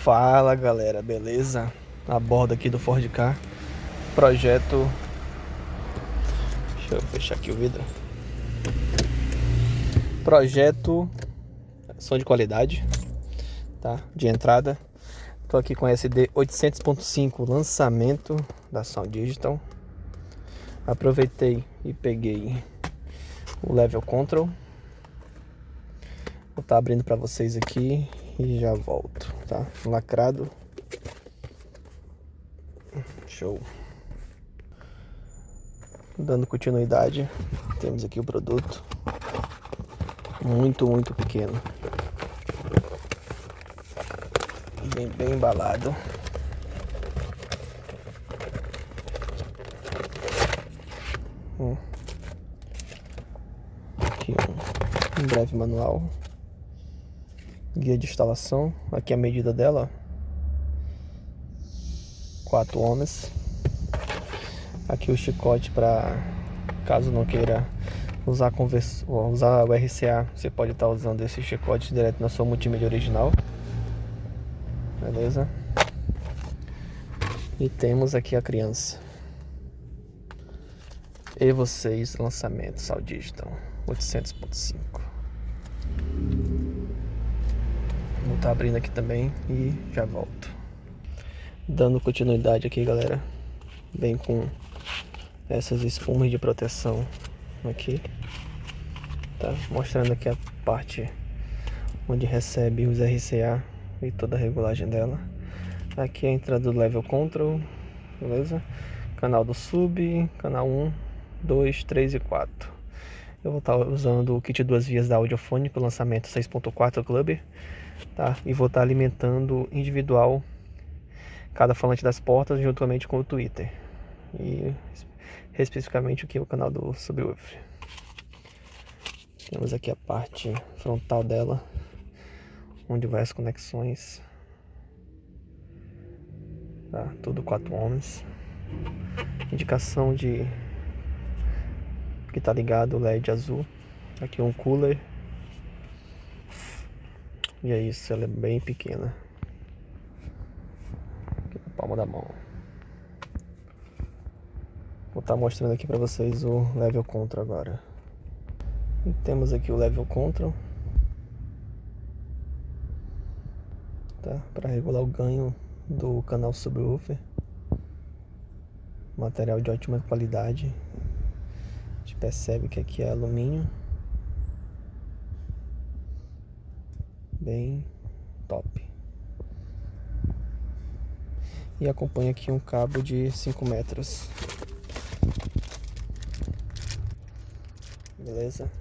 Fala galera, beleza? A bordo aqui do Ford Ka. Projeto. Deixa eu fechar aqui o vidro. Projeto som de qualidade, tá? De entrada. Tô aqui com SD 800.5, lançamento da Sound Digital. Aproveitei e peguei o Level Control. Vou estar abrindo para vocês aqui e já volto, tá? Lacrado. Show. Dando continuidade, temos aqui o produto. Muito pequeno. Bem embalado. Aqui um breve manual. Guia de instalação. Aqui a medida dela, 4 ohms. Aqui o chicote para caso não queira usar o RCA, você pode estar usando esse chicote direto na sua multimídia original. Beleza? E temos aqui a criança. Evo 6 lançamento Sound Digital 800.5. Vou estar abrindo aqui também e já volto. Dando continuidade aqui, galera. Vem com essas espumas de proteção aqui, tá? Mostrando aqui a parte onde recebe os RCA e toda a regulagem dela. Aqui a entrada do Level Control, beleza? Canal do Sub, canal 1, 2, 3 e 4. Eu vou estar usando o kit 2 vias da Audiofone para o lançamento 6.4 Club, tá? E vou estar alimentando individual cada falante das portas juntamente com o Twitter. E especificamente aqui o canal do Subwoofer. Temos aqui a parte frontal dela, onde vai as conexões, tá? Tudo 4 ohms. Indicação de que tá ligado o LED azul. Aqui um cooler. E é isso, ela é bem pequena. Aqui na palma da mão. Vou estar mostrando aqui para vocês o Level Control agora. E temos aqui o Level Control, tá? Para regular o ganho do canal Subwoofer. Material de ótima qualidade. A gente percebe que aqui é alumínio. Bem top. E acompanha aqui um cabo de 5 metros. Beleza?